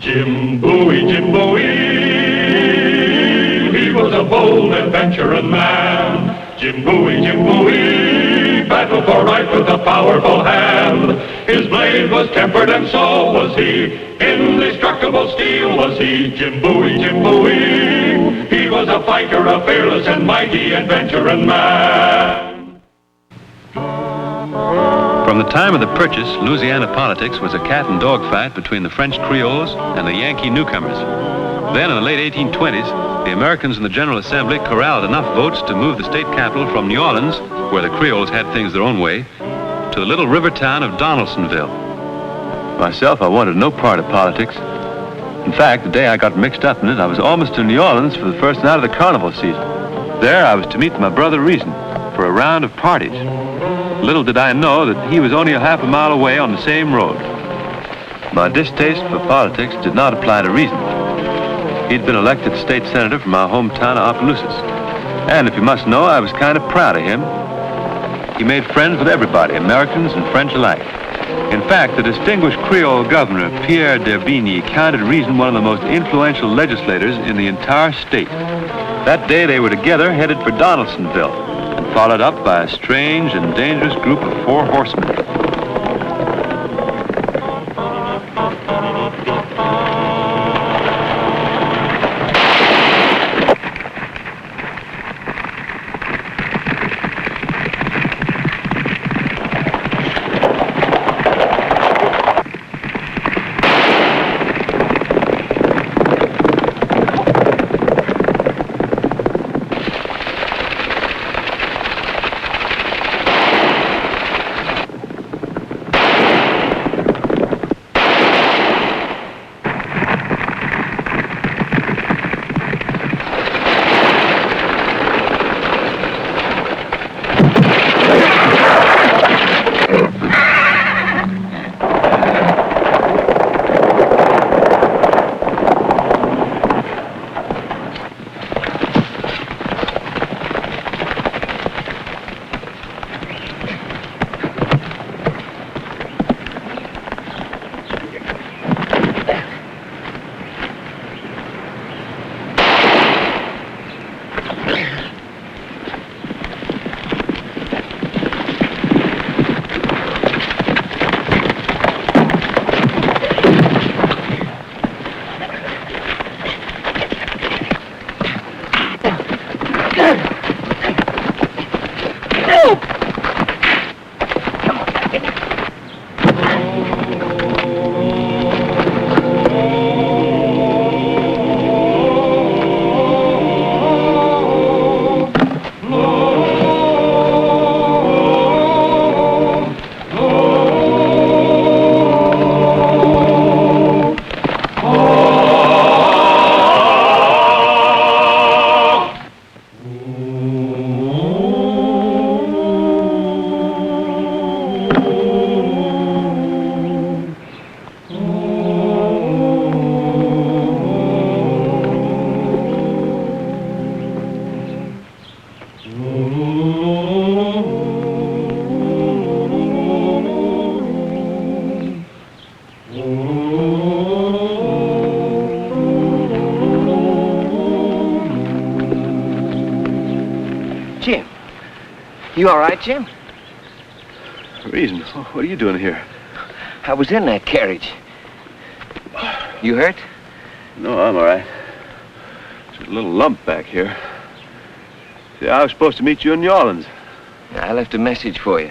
Jim Bowie, Jim Bowie, he was a bold adventuring man. Jim Bowie, battled for right with a powerful hand. His blade was tempered and so was he, indestructible steel was he. Jim Bowie, he was a fighter, a fearless and mighty adventuring man. From the time of the purchase, Louisiana politics was a cat and dog fight between the French Creoles and the Yankee newcomers. Then in the late 1820s, the Americans in the General Assembly corralled enough votes to move the state capital from New Orleans, where the Creoles had things their own way, to the little river town of Donaldsonville. Myself, I wanted no part of politics. In fact, the day I got mixed up in it, I was almost in New Orleans for the first night of the carnival season. There, I was to meet my brother Rezin for a round of parties. Little did I know that he was only a half a mile away on the same road. My distaste for politics did not apply to Rezin. He'd been elected state senator from my hometown of Opelousas. And if you must know, I was kind of proud of him. He made friends with everybody, Americans and French alike. In fact, the distinguished Creole governor, Pierre d'Herbigny, counted Rezin one of the most influential legislators in the entire state. That day they were together headed for Donaldsonville, and followed up by a strange and dangerous group of 4 horsemen. Jim. You all right, Jim? Rezin, what are you doing here? I was in that carriage. You hurt? No, I'm all right. Just a little lump back here. See, I was supposed to meet you in New Orleans. I left a message for you.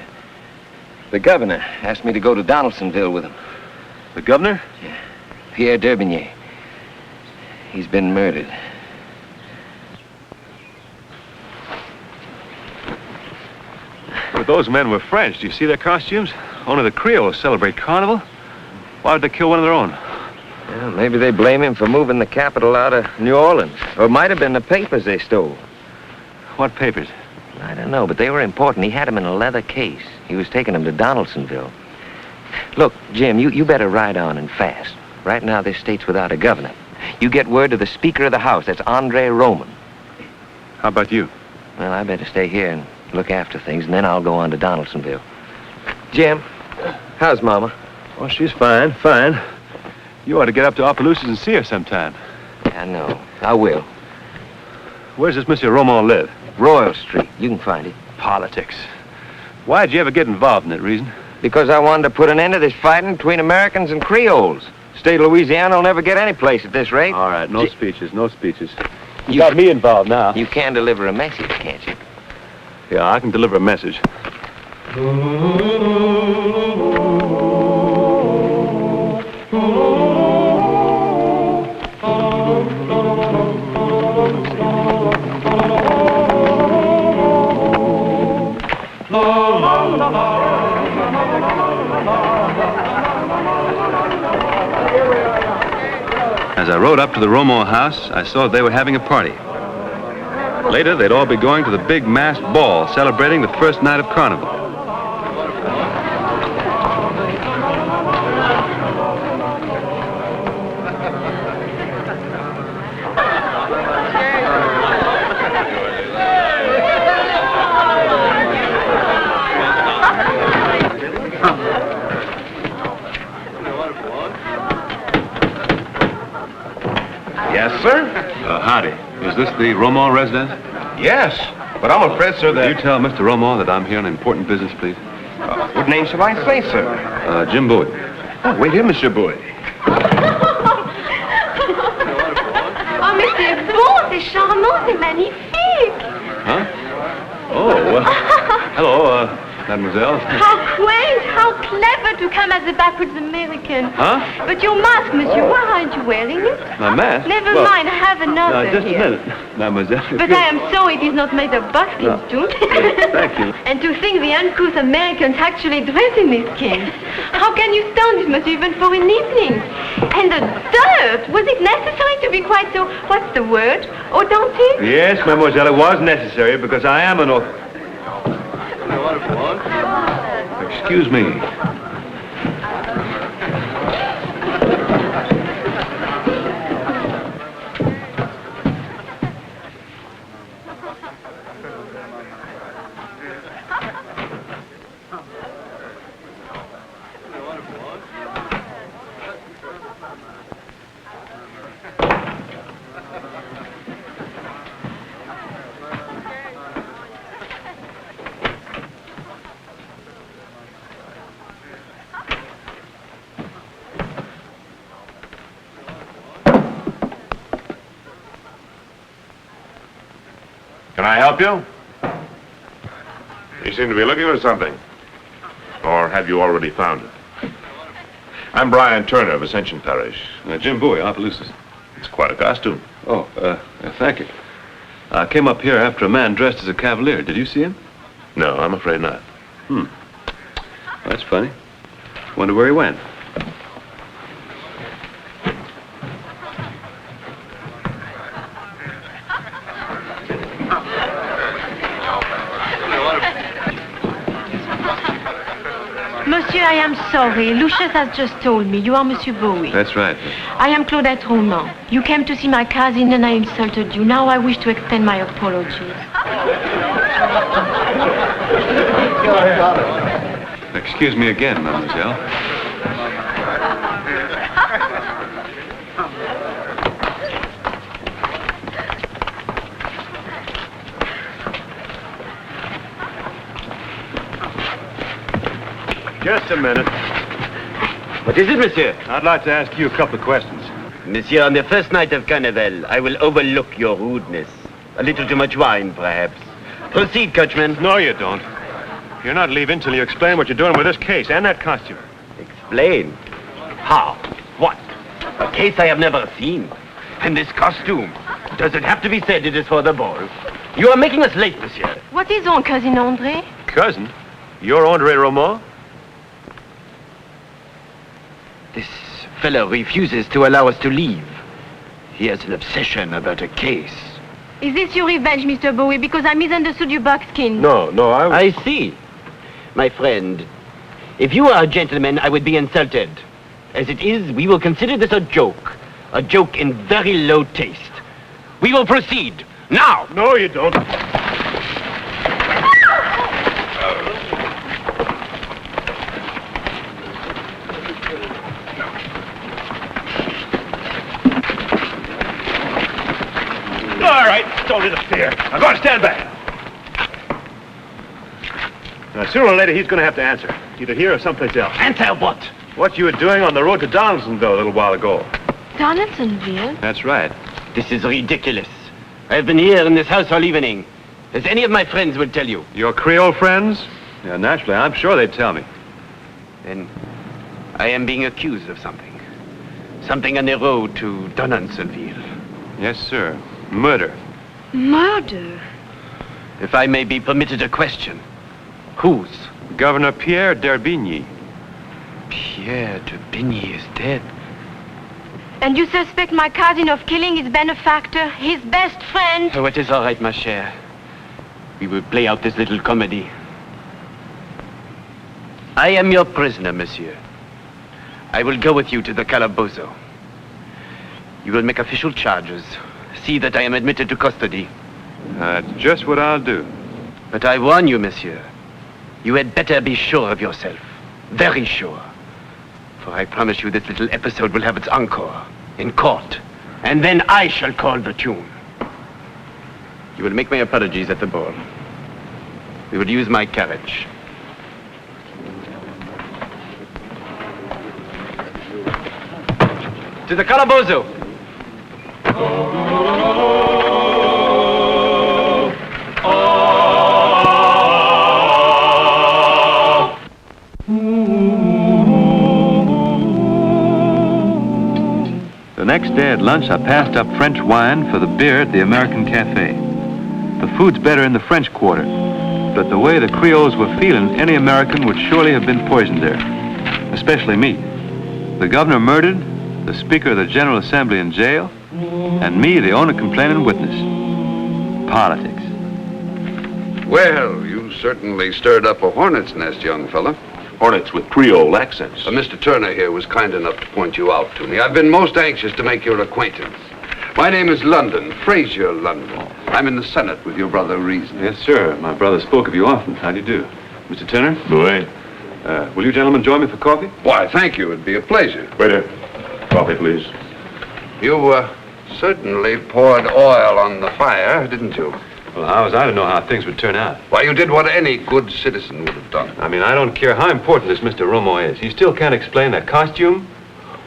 The governor asked me to go to Donaldsonville with him. The governor? Yeah. Pierre d'Herbigny. He's been murdered. But those men were French. Do you see their costumes? Only the Creoles celebrate Carnival. Why would they kill one of their own? Well, maybe they blame him for moving the capital out of New Orleans. Or it might have been the papers they stole. What papers? I don't know, but they were important. He had them in a leather case. He was taking them to Donaldsonville. Look, Jim, you better ride on and fast. Right now, this state's without a governor. You get word to the Speaker of the House. That's Andre Roman. How about you? Well, I better stay here and look after things, and then I'll go on to Donaldsonville. Jim, how's Mama? Oh, she's fine, fine. You ought to get up to Opelousas and see her sometime. I know. I will. Where's this Monsieur Roman live? Royal Street. You can find it. Politics. Why'd you ever get involved in it, Rezin? Because I wanted to put an end to this fighting between Americans and Creoles. State of Louisiana will never get any place at this rate. All right, no speeches, no speeches. You got me involved now. You can deliver a message, can't you? Yeah, I can deliver a message. As I rode up to the Romo house, I saw they were having a party. Later, they'd all be going to the big masked ball celebrating the first night of Carnival. Yes, sir? Howdy. Is this the Romo residence? Yes, but I'm afraid, sir, Will you that... tell Mr. Romo that I'm here on important business, please? What name shall I say, sir? Jim Bowie. Oh, wait here, Monsieur Bowie. Oh, mais c'est bon, c'est charmant, c'est magnifique. Huh? Oh, well, hello, mademoiselle. How quaint, how clever to come as a backwards American. Huh? But your mask, monsieur, why aren't you wearing it? My mask? Never Well, mind, I have another just here. a minute, mademoiselle. But I am sorry it is not made of buckskin, too. Thank you. And to think the uncouth Americans actually dress in these skins. How can you stand it, monsieur, even for an evening? And the dirt! Was it necessary to be quite so, what's the word, authentic? Yes, mademoiselle, it was necessary because I am an Excuse me. Can I help you? You seem to be looking for something. Or have you already found it? I'm Brian Turner of Ascension Parish. Jim Bowie, Opelousas. It's quite a costume. Oh, thank you. I came up here after a man dressed as a cavalier. Did you see him? No, I'm afraid not. Well, that's funny. Wonder where he went. Monsieur, I am sorry. Lucius has just told me. You are Monsieur Bowie. That's right. I am Claudette Roman. You came to see my cousin and I insulted you. Now I wish to extend my apologies. Excuse me again, mademoiselle. Just a minute. What is it, monsieur? I'd like to ask you a couple of questions. Monsieur, on the first night of Carnival, I will overlook your rudeness. A little too much wine, perhaps. Proceed, coachman. No, you don't. You're not leaving till you explain what you're doing with this case and that costume. Explain. How? What? A case I have never seen. And this costume. Does it have to be said it is for the ball? You are making us late, monsieur. What is on, Cousin André? Cousin? You're André Roman? This fellow refuses to allow us to leave. He has an obsession about a case. Is this your revenge, Mr. Bowie? Because I misunderstood your buckskin. No, I see. My friend, if you are a gentleman, I would be insulted. As it is, we will consider this a joke. A joke in very low taste. We will proceed. Now! No, you don't. don't interfere. Now, go on, stand back. Now, sooner or later, he's going to have to answer. Either here or someplace else. Answer what? What you were doing on the road to Donaldsonville a little while ago. Donaldsonville? That's right. This is ridiculous. I've been here in this house all evening. As any of my friends would tell you. Your Creole friends? Yeah, naturally, I'm sure they'd tell me. Then I am being accused of something. Something on the road to Donaldsonville. Yes, sir. Murder. Murder? If I may be permitted a question. Whose? Governor Pierre d'Herbigny. Pierre de Bigny is dead. And you suspect my cousin of killing his benefactor, his best friend? Oh, it is all right, ma chère. We will play out this little comedy. I am your prisoner, monsieur. I will go with you to the calabozo. You will make official charges. See that I am admitted to custody. That's just what I'll do. But I warn you, monsieur. You had better be sure of yourself. Very sure. For I promise you this little episode will have its encore in court. And then I shall call the tune. You will make my apologies at the ball. We will use my carriage. To the calabozo. The next day at lunch, I passed up French wine for the beer at the American Cafe. The food's better in the French Quarter, but the way the Creoles were feeling, any American would surely have been poisoned there, especially me. The governor murdered, the Speaker of the General Assembly in jail, and me, the only complaining witness. Politics. Well, you certainly stirred up a hornet's nest, young fella. Hornets with Creole accents. Mr. Turner here was kind enough to point you out to me. I've been most anxious to make your acquaintance. My name is London, Fraser London. I'm in the Senate with your brother Rezin. Yes, sir. My brother spoke of you often. How do you do? Mr. Turner? Boy. Will you gentlemen join me for coffee? Why, thank you. It'd be a pleasure. Waiter. Coffee, please. You certainly poured oil on the fire, didn't you? Well, how was I to know how things would turn out? Why, you did what any good citizen would have done. I mean, I don't care how important this Mr. Romo is. You still can't explain that costume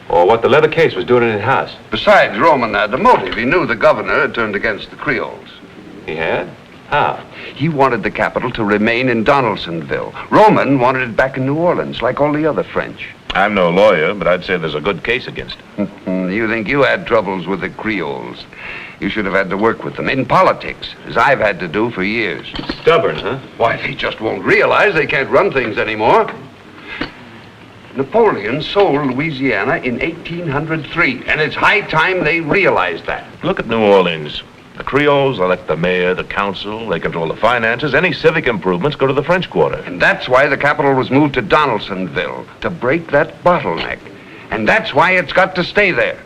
or what the leather case was doing in his house. Besides, Roman had the motive. He knew the governor had turned against the Creoles. He had? How? He wanted the capital to remain in Donaldsonville. Roman wanted it back in New Orleans, like all the other French. I'm no lawyer, but I'd say there's a good case against him. You think you had troubles with the Creoles? You should have had to work with them in politics, as I've had to do for years. Stubborn, huh? Why, they just won't realize they can't run things anymore. Napoleon sold Louisiana in 1803, and it's high time they realized that. Look at New Orleans. The Creoles elect the mayor, the council, they control the finances. Any civic improvements go to the French Quarter. And that's why the capital was moved to Donaldsonville, to break that bottleneck. And that's why it's got to stay there.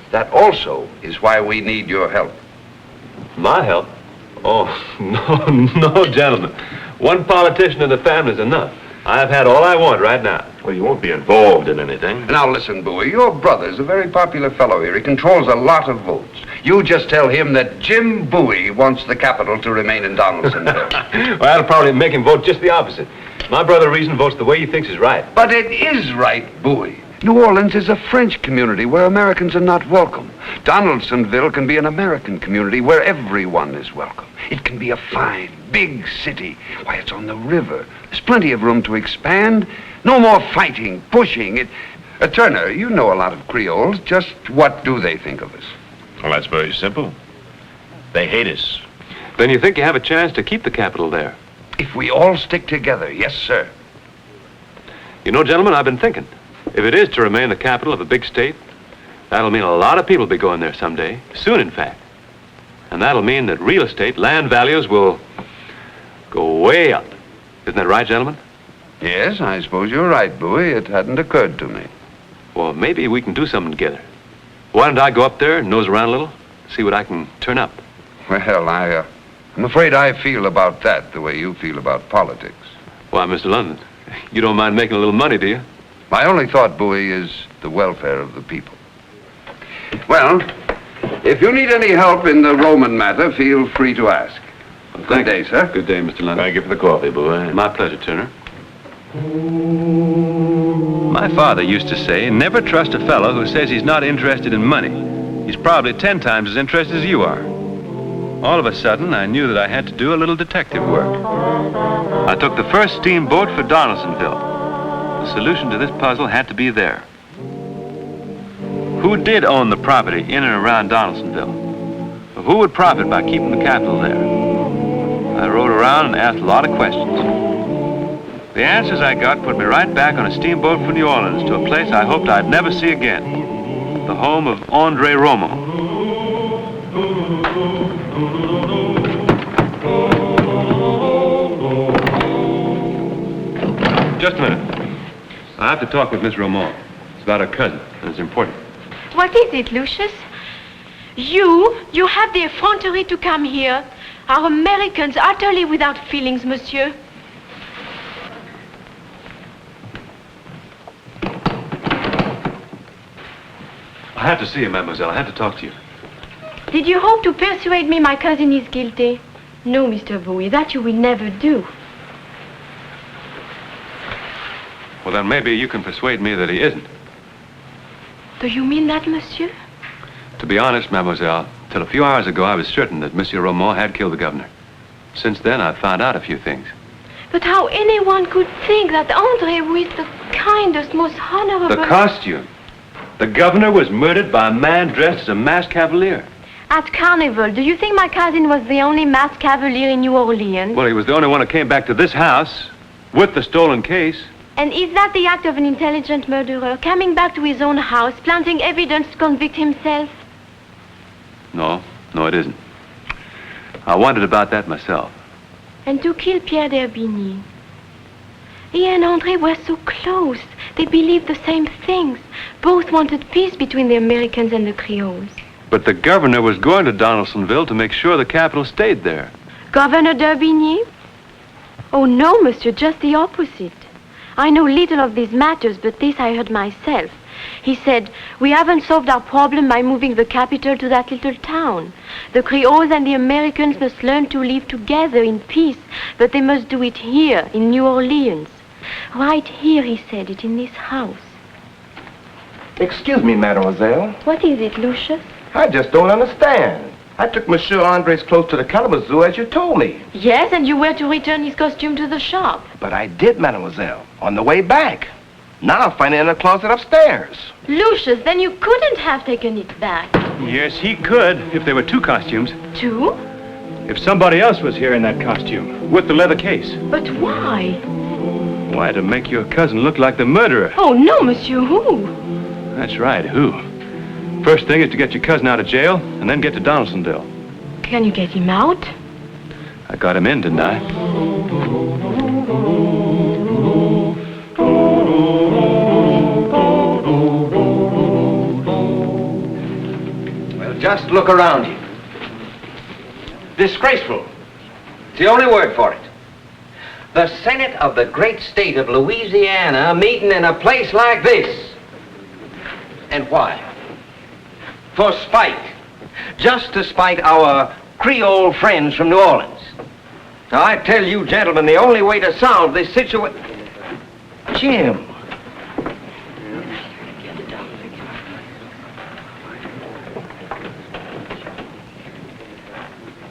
That also is why we need your help. My help? Oh, no, gentlemen. One politician in the family is enough. I've had all I want right now. Well, you won't be involved in anything. Now listen, Bowie, your brother's a very popular fellow here. He controls a lot of votes. You just tell him that Jim Bowie wants the capital to remain in Donaldsonville. Well, that'll probably make him vote just the opposite. My brother Rezin votes the way he thinks is right. But it is right, Bowie. New Orleans is a French community where Americans are not welcome. Donaldsonville can be an American community where everyone is welcome. It can be a fine, big city. Why, it's on the river. There's plenty of room to expand. No more fighting, pushing. Turner, you know a lot of Creoles. Just what do they think of us? Well, that's very simple. They hate us. Then you think you have a chance to keep the capital there? If we all stick together, yes, sir. You know, gentlemen, I've been thinking. If it is to remain the capital of a big state, that'll mean a lot of people will be going there someday. Soon, in fact. And that'll mean that real estate, land values will go way up. Isn't that right, gentlemen? Yes, I suppose you're right, Bowie. It hadn't occurred to me. Well, maybe we can do something together. Why don't I go up there and nose around a little, see what I can turn up? Well, I'm afraid I feel about that the way you feel about politics. Why, Mr. London, you don't mind making a little money, do you? My only thought, Bowie, is the welfare of the people. Well, If you need any help in the Roman matter, feel free to ask. Good day, sir. Good day, Mr. London. Thank you for the coffee, boy. My pleasure, Turner. My father used to say, never trust a fellow who says he's not interested in money. He's probably 10 times as interested as you are. All of a sudden, I knew that I had to do a little detective work. I took the first steamboat for Donaldsonville. The solution to this puzzle had to be there. Who did own the property in and around Donaldsonville? Who would profit by keeping the capital there? I rode around and asked a lot of questions. The answers I got put me right back on a steamboat for New Orleans to a place I hoped I'd never see again, the home of André Romo. Just a minute. I have to talk with Miss Romo. It's about her cousin, and it's important. What is it, Lucius? You have the effrontery to come here. Are Americans utterly without feelings, monsieur? I have to see you, mademoiselle. I have to talk to you. Did you hope to persuade me my cousin is guilty? No, Mr. Bowie, that you will never do. Well, then maybe you can persuade me that he isn't. Do you mean that, monsieur? To be honest, mademoiselle, till a few hours ago I was certain that Monsieur Romo had killed the governor. Since then, I've found out a few things. But how anyone could think that André, who is the kindest, most honorable... The costume. The governor was murdered by a man dressed as a masked cavalier. At Carnival, do you think my cousin was the only masked cavalier in New Orleans? Well, he was the only one who came back to this house with the stolen case. And is that the act of an intelligent murderer, coming back to his own house, planting evidence to convict himself? No, it isn't. I wondered about that myself. And to kill Pierre d'Herbigny. He and André were so close. They believed the same things. Both wanted peace between the Americans and the Creoles. But the governor was going to Donaldsonville to make sure the capital stayed there. Governor d'Herbigny? Oh, no, monsieur, just the opposite. I know little of these matters, but this I heard myself. He said, we haven't solved our problem by moving the capital to that little town. The Creoles and the Americans must learn to live together in peace, but they must do it here, in New Orleans. Right here, he said it, in this house. Excuse me, mademoiselle. What is it, Lucius? I just don't understand. I took Monsieur André's clothes to the Kalamazoo as you told me. Yes, and you were to return his costume to the shop. But I did, mademoiselle, on the way back. Now I find it in a closet upstairs. Lucius, then you couldn't have taken it back. Yes, he could, if there were two costumes. Two? If somebody else was here in that costume, with the leather case. But why? Why, to make your cousin look like the murderer. Oh, no, monsieur, who? That's right, who? First thing is to get your cousin out of jail, and then get to Donaldsonville. Can you get him out? I got him in, didn't I? Well, just look around you. Disgraceful. It's the only word for it. The Senate of the great state of Louisiana meeting in a place like this. And why? For spite. Just to spite our Creole friends from New Orleans. Now, I tell you, gentlemen, the only way to solve this situation... Jim.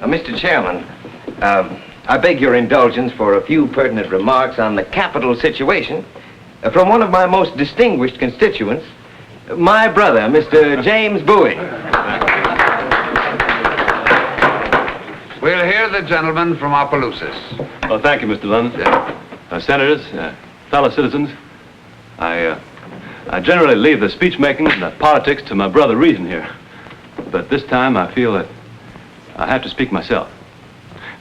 Mr. Chairman, I beg your indulgence for a few pertinent remarks on the capital situation from one of my most distinguished constituents, my brother, Mr. James Bowie. We'll hear the gentleman from Opelousas. Well, thank you, Mr. London. Senators, fellow citizens, I generally leave the speech-making and the politics to my brother Rezin here. But this time I feel that I have to speak myself.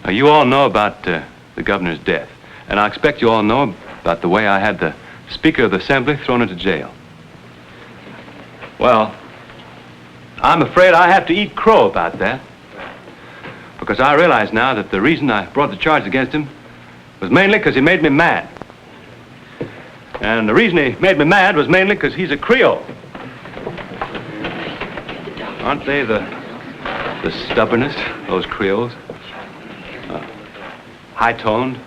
Now, you all know about the governor's death, and I expect you all know about the way I had the Speaker of the Assembly thrown into jail. Well, I'm afraid I have to eat crow about that, because I realize now that the reason I brought the charge against him was mainly because he made me mad. And the reason he made me mad was mainly because he's a Creole. Aren't they the stubbornest, those Creoles? High-toned.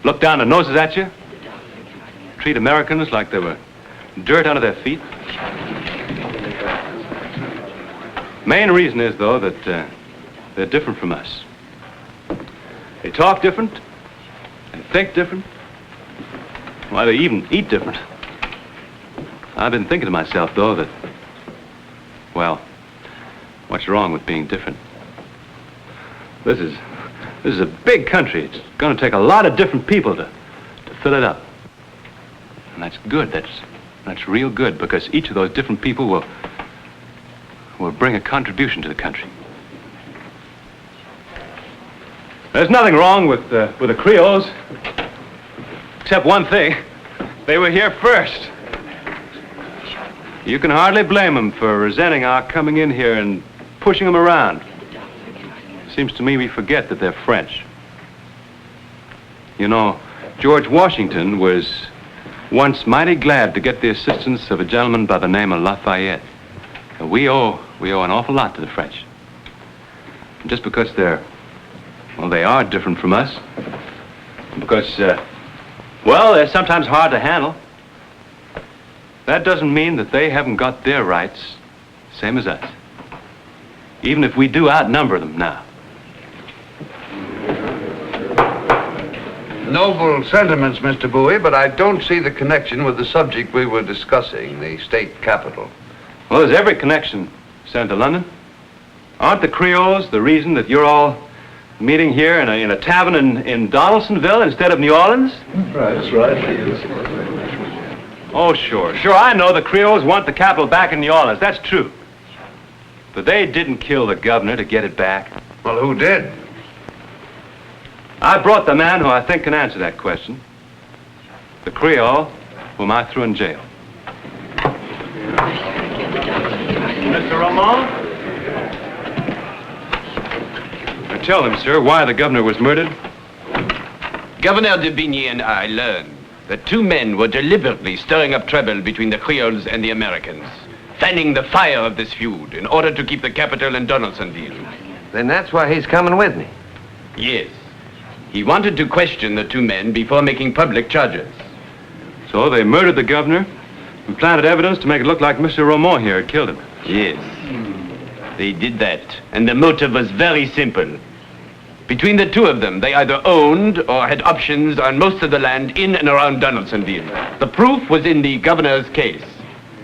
Look down their noses at you. Treat Americans like they were dirt under their feet. Main reason is, though, that they're different from us. They talk different. They think different. Why, they even eat different. I've been thinking to myself, though, that, well, what's wrong with being different? This is a big country. It's going to take a lot of different people to fill it up. And that's good. That's real good, because each of those different people will bring a contribution to the country. There's nothing wrong with the Creoles, except one thing. They were here first. You can hardly blame them for resenting our coming in here and pushing them around. Seems to me we forget that they're French. You know, George Washington was once mighty glad to get the assistance of a gentleman by the name of Lafayette. And we owe an awful lot to the French. And just because they are different from us, because, they're sometimes hard to handle, that doesn't mean that they haven't got their rights, same as us. Even if we do outnumber them now. Noble sentiments, Mr. Bowie, but I don't see the connection with the subject we were discussing, the state capital. Well, there's every connection, Senator London. Aren't the Creoles the reason that you're all meeting here in a tavern in Donaldsonville instead of New Orleans? Right, that's right. Oh, sure. Sure, I know the Creoles want the capital back in New Orleans. That's true. But they didn't kill the governor to get it back. Well, who did? I brought the man who I think can answer that question. The Creole whom I threw in jail. Mr. Ramon? Now tell him, sir, why the governor was murdered. Governor de Vigny and I learned that two men were deliberately stirring up trouble between the Creoles and the Americans, fanning the fire of this feud in order to keep the capital in Donaldsonville. Then that's why he's coming with me. Yes. He wanted to question the two men before making public charges. So they murdered the governor and planted evidence to make it look like Mr. Ramon here had killed him. Yes. They did that, and the motive was very simple. Between the two of them, they either owned or had options on most of the land in and around Donaldsonville. The proof was in the governor's case.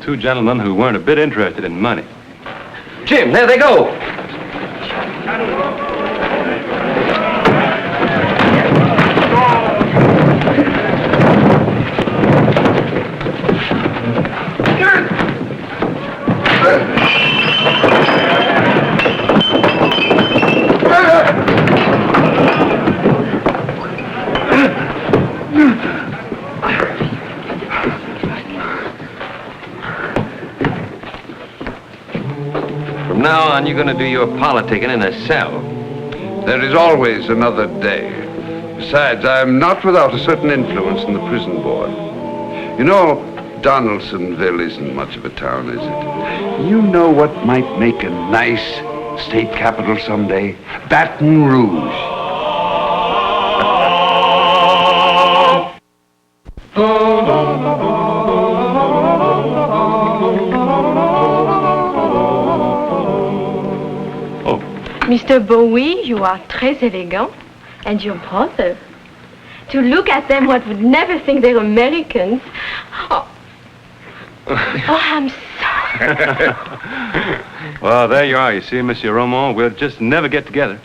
Two gentlemen who weren't a bit interested in money. Jim, there they go. From now on, you're going to do your politicking in a cell. There is always another day. Besides, I'm not without a certain influence in the prison board. You know, Donaldsonville isn't much of a town, is it? You know what might make a nice state capital someday? Baton Rouge. Mr. Bowie, you are très élégant. And your brother. To look at them, one would never think they're Americans. Oh, I'm sorry. Well, there you are. You see, Monsieur Ramon, we'll just never get together.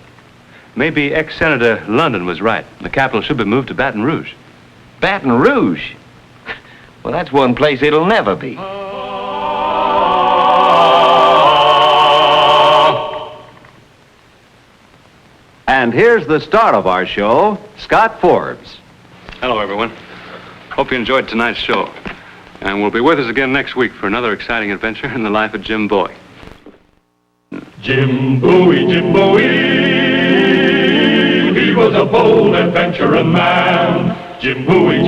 Maybe ex-Senator London was right. The capital should be moved to Baton Rouge. Baton Rouge? Well, that's one place it'll never be. And here's the star of our show, Scott Forbes. Hello, everyone. Hope you enjoyed tonight's show. And will be with us again next week for another exciting adventure in the life of Jim Bowie. Jim Bowie, Jim Bowie, he was a bold adventuring man. Jim Bowie,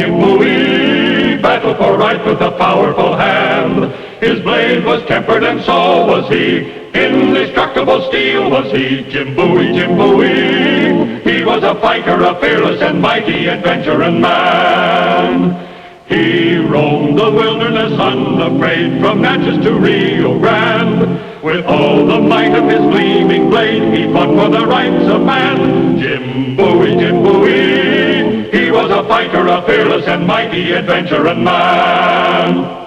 battled for right with a powerful hand. His blade was tempered and so was he. Indestructible steel was he, Jim Bowie, Jim Bowie. He was a fighter, a fearless and mighty adventuring man. He roamed the wilderness unafraid, from Natchez to Rio Grande. With all the might of his gleaming blade, he fought for the rights of man. Jim Bowie, Jim Bowie. He was a fighter, a fearless and mighty adventuring man.